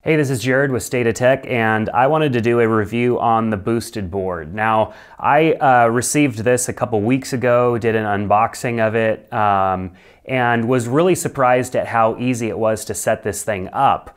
Hey, this is Jared with State of Tech, and I wanted to do a review on the boosted board. Now, I received this a couple weeks ago, did an unboxing of it, and was really surprised at how easy it was to set this thing up.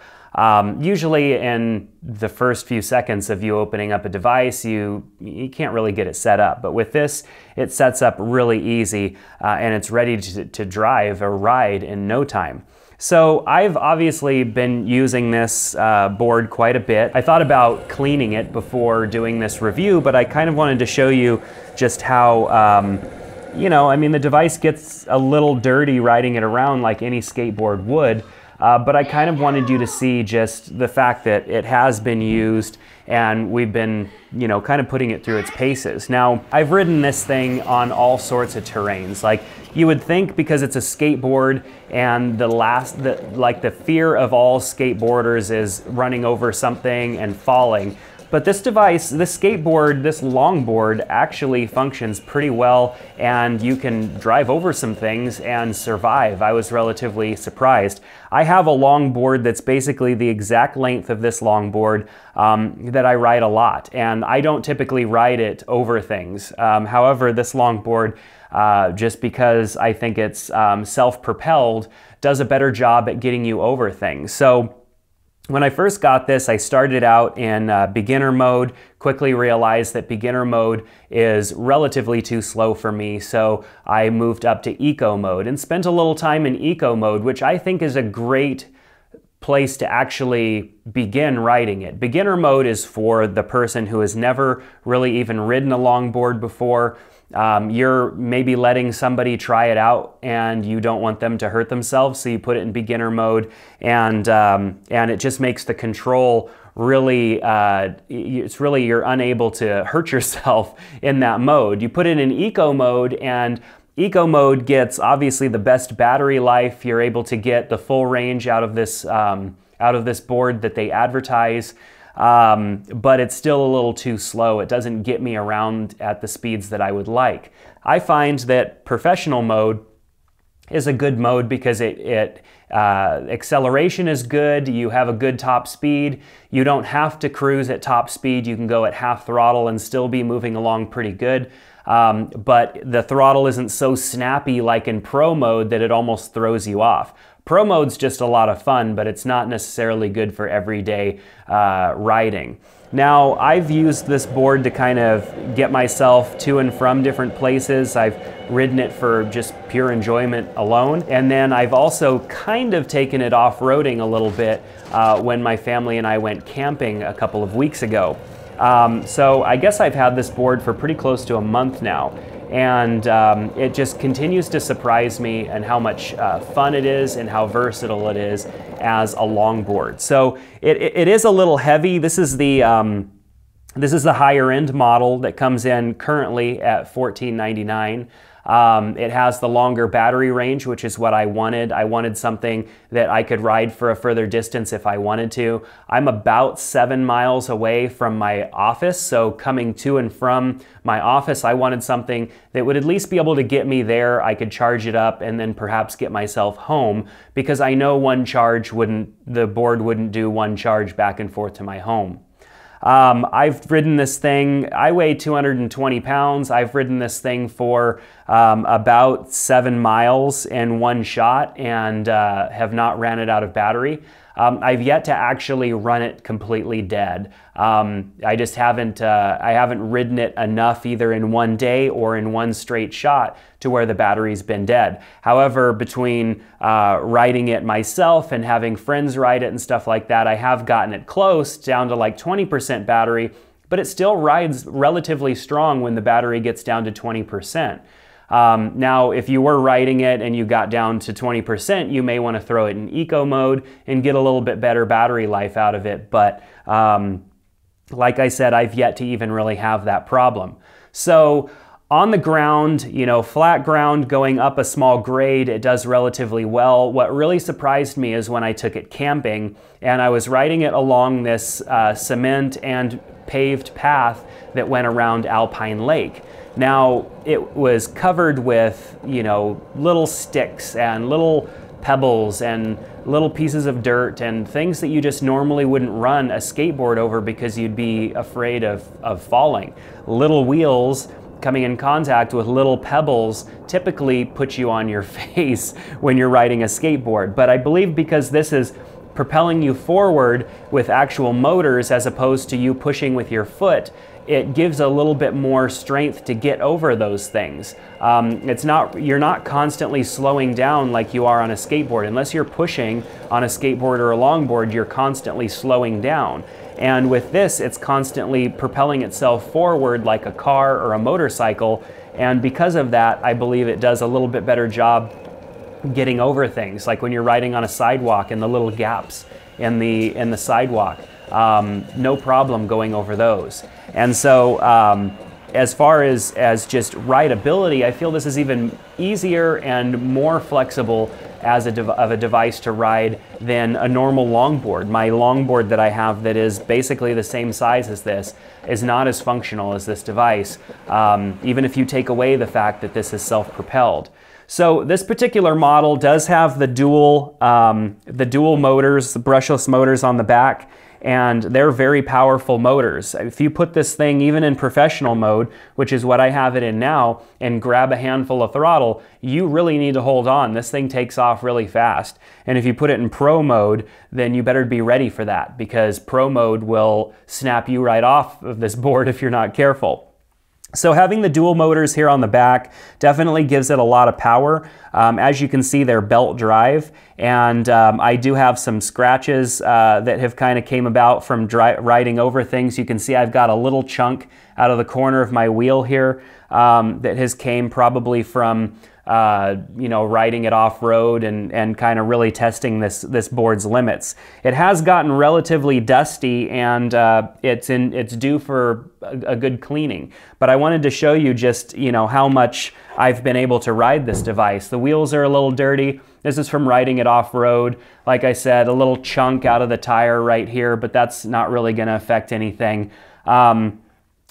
Usually in the first few seconds of you opening up a device, you can't really get it set up. But with this, it sets up really easy, and it's ready to drive or ride in no time. So I've obviously been using this board quite a bit. I thought about cleaning it before doing this review, but I kind of wanted to show you just how, the device gets a little dirty riding it around like any skateboard would. But I kind of wanted you to see just the fact that it has been used and we've been, kind of putting it through its paces. Now, I've ridden this thing on all sorts of terrains. Like, you would think because it's a skateboard and the fear of all skateboarders is running over something and falling. But this device, this skateboard, this longboard actually functions pretty well, and you can drive over some things and survive. I was relatively surprised. I have a longboard that's basically the exact length of this longboard that I ride a lot, and I don't typically ride it over things. However, this longboard, just because I think it's self-propelled, does a better job at getting you over things. So when I first got this, I started out in beginner mode, quickly realized that beginner mode is relatively too slow for me, so I moved up to eco mode and spent a little time in eco mode, which I think is a great place to actually begin riding it. Beginner mode is for the person who has never really even ridden a longboard before. You're maybe letting somebody try it out and you don't want them to hurt themselves, so you put it in beginner mode, and it just makes the control really, you're unable to hurt yourself in that mode. You put it in eco mode, and eco mode gets obviously the best battery life. You're able to get the full range out of this board that they advertise. But it's still a little too slow. It doesn't get me around at the speeds that I would like. I find that professional mode is a good mode because acceleration is good, you have a good top speed, you don't have to cruise at top speed, you can go at half throttle and still be moving along pretty good. But the throttle isn't so snappy like in pro mode that it almost throws you off. Pro mode's just a lot of fun, but it's not necessarily good for everyday riding. Now, I've used this board to kind of get myself to and from different places. I've ridden it for just pure enjoyment alone. And then I've also kind of taken it off-roading a little bit when my family and I went camping a couple of weeks ago. So I guess I've had this board for pretty close to a month now. And it just continues to surprise me and how much fun it is and how versatile it is as a longboard. So it is a little heavy. This is the higher end model that comes in currently at $14.99. It has the longer battery range, which is what I wanted. I wanted something that I could ride for a further distance if I wanted to. I'm about 7 miles away from my office, so coming to and from my office, I wanted something that would at least be able to get me there. I could charge it up and then perhaps get myself home, because I know the board wouldn't do one charge back and forth to my home. I've ridden this thing, I weigh 220 pounds. I've ridden this thing for about 7 miles in one shot and have not ran it out of battery. I've yet to actually run it completely dead. I just haven't ridden it enough either in one day or in one straight shot to where the battery's been dead. However, between riding it myself and having friends ride it and stuff like that, I have gotten it close down to like 20% battery, but it still rides relatively strong when the battery gets down to 20%. Now, if you were riding it and you got down to 20%, you may want to throw it in eco mode and get a little bit better battery life out of it. But like I said, I've yet to even really have that problem. So on the ground, flat ground going up a small grade, it does relatively well. What really surprised me is when I took it camping and I was riding it along this cement and paved path that went around Alpine Lake. Now, it was covered with, little sticks and little pebbles and little pieces of dirt and things that you just normally wouldn't run a skateboard over because you'd be afraid of falling. Little wheels coming in contact with little pebbles typically put you on your face when you're riding a skateboard. But I believe because this is propelling you forward with actual motors as opposed to you pushing with your foot, it gives a little bit more strength to get over those things. You're not constantly slowing down like you are on a skateboard. Unless you're pushing on a skateboard or a longboard, you're constantly slowing down. And with this, it's constantly propelling itself forward like a car or a motorcycle. And because of that, I believe it does a little bit better job getting over things, like when you're riding on a sidewalk and the little gaps in the sidewalk. No problem going over those. And so as far as just rideability, I feel this is even easier and more flexible as a device to ride than a normal longboard. My longboard that I have that is basically the same size as this is not as functional as this device, even if you take away the fact that this is self-propelled. So this particular model does have the dual motors, the brushless motors on the back, and they're very powerful motors. If you put this thing even in professional mode, which is what I have it in now, and grab a handful of throttle, you really need to hold on. This thing takes off really fast. And if you put it in pro mode, then you better be ready for that, because pro mode will snap you right off of this board if you're not careful. So having the dual motors here on the back definitely gives it a lot of power. As you can see, they're belt drive, and I do have some scratches that have kind of came about from riding over things. You can see I've got a little chunk out of the corner of my wheel here that has came probably from riding it off-road and kind of really testing this board's limits. It has gotten relatively dusty, and it's due for a good cleaning. But I wanted to show you just how much I've been able to ride this device. The wheels are a little dirty. This is from riding it off-road. Like I said, a little chunk out of the tire right here, but that's not really going to affect anything.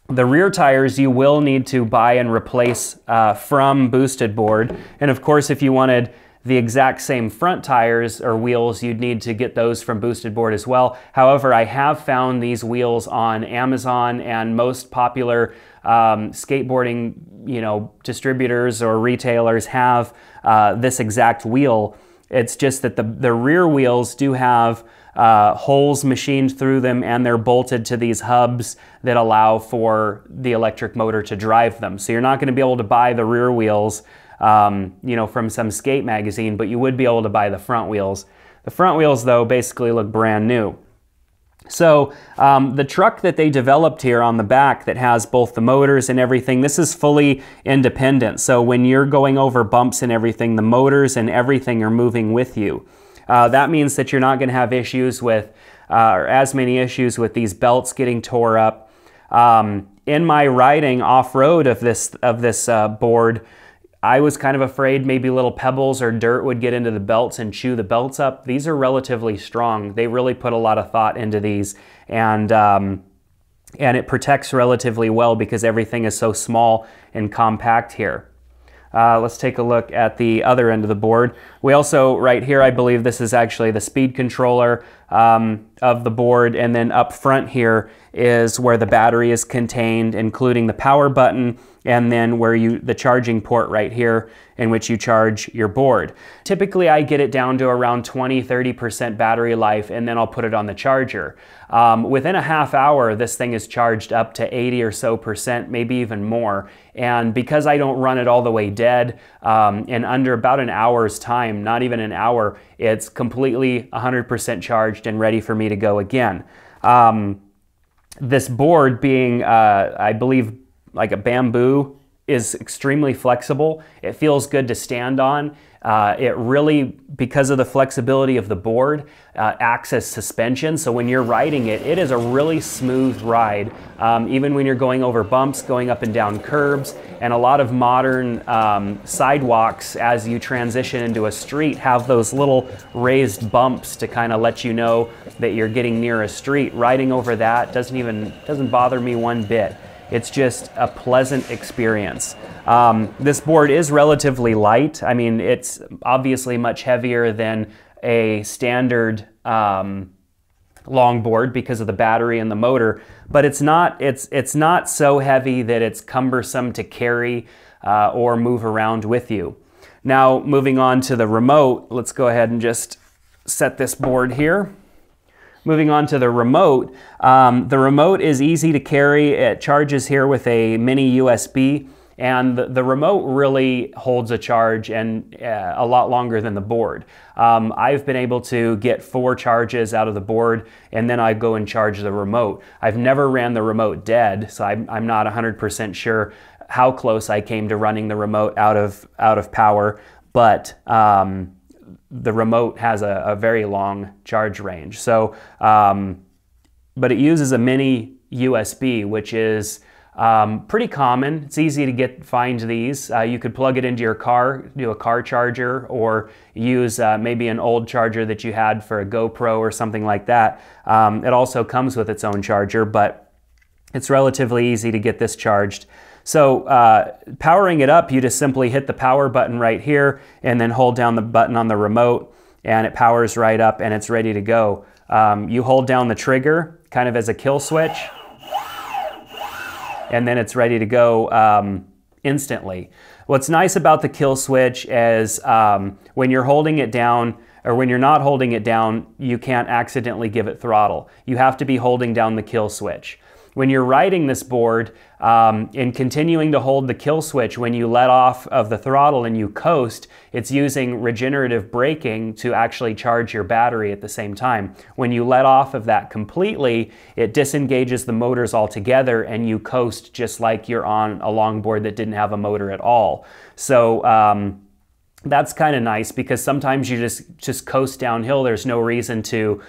The rear tires you will need to buy and replace from Boosted Board. And of course, if you wanted the exact same front tires or wheels, you'd need to get those from Boosted Board as well. However, I have found these wheels on Amazon, and most popular skateboarding distributors or retailers have this exact wheel. It's just that the rear wheels do have holes machined through them, and they're bolted to these hubs that allow for the electric motor to drive them. So you're not going to be able to buy the rear wheels from some skate magazine, but you would be able to buy the front wheels. The front wheels, though, basically look brand new. So the truck that they developed here on the back that has both the motors and everything, this is fully independent. So when you're going over bumps and everything, the motors and everything are moving with you. That means that you're not going to have issues with, or as many issues with these belts getting tore up. In my riding off-road of this board, I was kind of afraid maybe little pebbles or dirt would get into the belts and chew the belts up. These are relatively strong. They really put a lot of thought into these, and it protects relatively well because everything is so small and compact here. Let's take a look at the other end of the board. We also, right here, I believe this is actually the speed controller of the board, and then up front here is where the battery is contained, including the power button, and then where the charging port right here in which you charge your board. Typically, I get it down to around 20–30% battery life, and then I'll put it on the charger. Within a half hour, this thing is charged up to 80% or so, maybe even more. And because I don't run it all the way dead, in under about an hour's time, not even an hour, it's completely 100% charged and ready for me to go again. This board being, I believe, like a bamboo, is extremely flexible. It feels good to stand on. It really, because of the flexibility of the board, acts as suspension. So when you're riding it, it is a really smooth ride, even when you're going over bumps, going up and down curbs. And a lot of modern sidewalks, as you transition into a street, have those little raised bumps to kind of let you know that you're getting near a street. Riding over that doesn't bother me one bit. It's just a pleasant experience. This board is relatively light. I mean, it's obviously much heavier than a standard longboard because of the battery and the motor, but it's not so heavy that it's cumbersome to carry or move around with you. Now, moving on to the remote, let's go ahead and just set this board here. Moving on to the remote is easy to carry. It charges here with a mini USB, and the remote really holds a charge and a lot longer than the board. I've been able to get 4 charges out of the board, and then I go and charge the remote. I've never ran the remote dead, so I'm not 100% sure how close I came to running the remote out of power, but the remote has a very long charge range. So, but it uses a mini USB, which is pretty common. It's easy to find these. You could plug it into your car, do a car charger, or use maybe an old charger that you had for a GoPro or something like that. It also comes with its own charger, but it's relatively easy to get this charged. So powering it up, you just simply hit the power button right here and then hold down the button on the remote, and it powers right up and it's ready to go. You hold down the trigger kind of as a kill switch, and then it's ready to go instantly. What's nice about the kill switch is when you're holding it down, or when you're not holding it down, you can't accidentally give it throttle. You have to be holding down the kill switch. When you're riding this board and continuing to hold the kill switch, when you let off of the throttle and you coast, it's using regenerative braking to actually charge your battery at the same time. When you let off of that completely, it disengages the motors altogether and you coast just like you're on a longboard that didn't have a motor at all. So that's kind of nice, because sometimes you just coast downhill. There's no reason to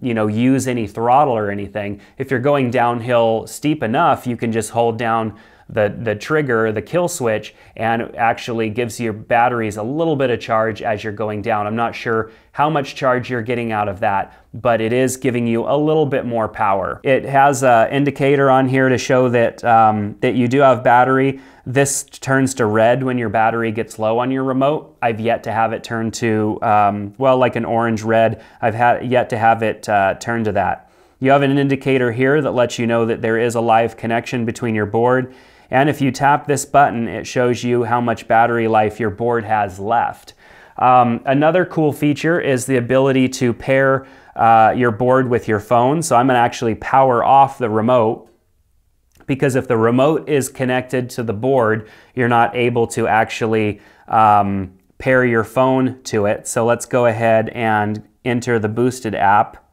use any throttle or anything. If you're going downhill steep enough, you can just hold down the trigger, the kill switch, and it actually gives your batteries a little bit of charge as you're going down. I'm not sure how much charge you're getting out of that, but it is giving you a little bit more power. It has an indicator on here to show that, that you do have battery. This turns to red when your battery gets low on your remote. I've yet to have it turn to, well, like an orange-red. I've yet to have it turn to that. You have an indicator here that lets you know that there is a live connection between your board. And if you tap this button, it shows you how much battery life your board has left. Another cool feature is the ability to pair your board with your phone. So I'm going to actually power off the remote, because if the remote is connected to the board, you're not able to actually pair your phone to it. So let's go ahead and enter the Boosted app,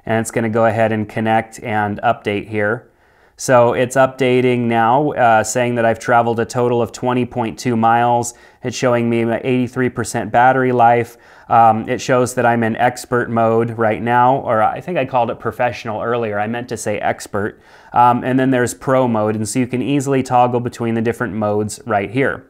and it's going to go ahead and connect and update here. So it's updating now, saying that I've traveled a total of 20.2 miles. It's showing me 83% battery life. It shows that I'm in expert mode right now, or I think I called it professional earlier. I meant to say expert. And then there's pro mode, and so you can easily toggle between the different modes right here.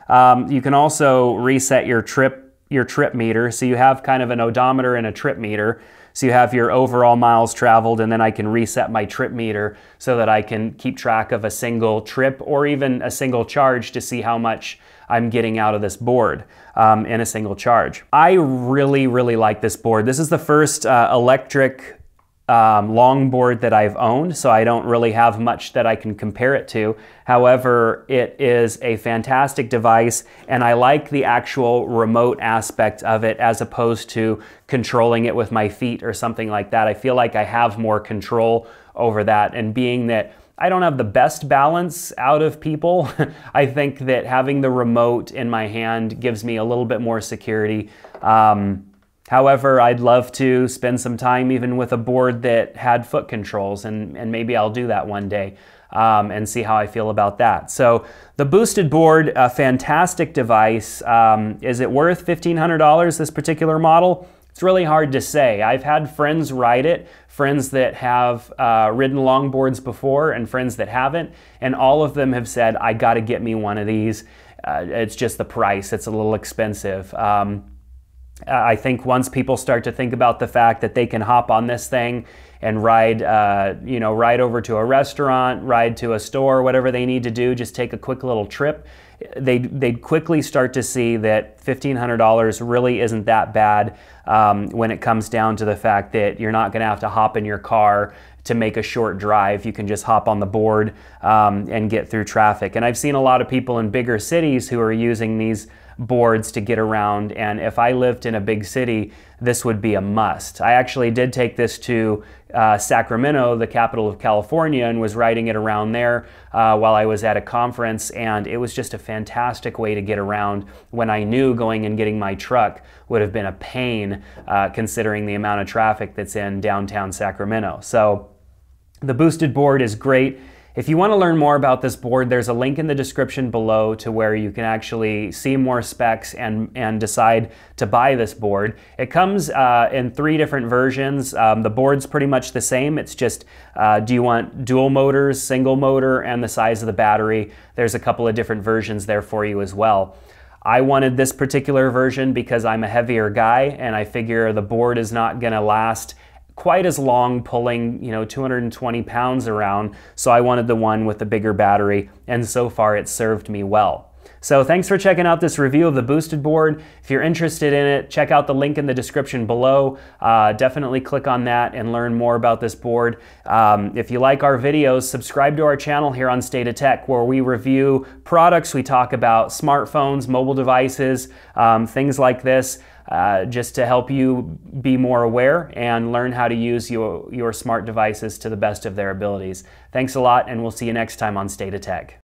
You can also reset your trip meter. So you have kind of an odometer and a trip meter. So you have your overall miles traveled, and then I can reset my trip meter so that I can keep track of a single trip or even a single charge to see how much I'm getting out of this board in a single charge. I really, really like this board. This is the first electric longboard that I've owned, so I don't really have much that I can compare it to. However, it is a fantastic device, and I like the actual remote aspect of it as opposed to controlling it with my feet or something like that. I feel like I have more control over that, and being that I don't have the best balance out of people, I think that having the remote in my hand gives me a little bit more security. However, I'd love to spend some time even with a board that had foot controls, and maybe I'll do that one day and see how I feel about that. So the Boosted board, a fantastic device. Is it worth $1,500, this particular model? It's really hard to say. I've had friends ride it, friends that have ridden longboards before and friends that haven't, and all of them have said, I gotta get me one of these. It's just the price, it's a little expensive. I think once people start to think about the fact that they can hop on this thing and ride, ride over to a restaurant, ride to a store, whatever they need to do, just take a quick little trip, they'd quickly start to see that $1,500 really isn't that bad when it comes down to the fact that you're not going to have to hop in your car to make a short drive. You can just hop on the board and get through traffic. And I've seen a lot of people in bigger cities who are using these boards to get around, and if I lived in a big city, this would be a must. I actually did take this to Sacramento, the capital of California, and was riding it around there while I was at a conference, and it was just a fantastic way to get around when I knew going and getting my truck would have been a pain considering the amount of traffic that's in downtown Sacramento. So the boosted board is great. If you want to learn more about this board, there's a link in the description below to where you can actually see more specs and decide to buy this board. It comes in 3 different versions. The board's pretty much the same. It's just, do you want dual motors, single motor, and the size of the battery? There's a couple of different versions there for you as well. I wanted this particular version because I'm a heavier guy, and I figure the board is not going to last quite as long pulling 220 pounds around, so I wanted the one with the bigger battery, and so far it's served me well. So thanks for checking out this review of the boosted board. If you're interested in it, check out the link in the description below. Definitely click on that and learn more about this board. If you like our videos, subscribe to our channel here on State of Tech, where we review products. We talk about smartphones, mobile devices, things like this, just to help you be more aware and learn how to use your smart devices to the best of their abilities. Thanks a lot, and we'll see you next time on State of Tech.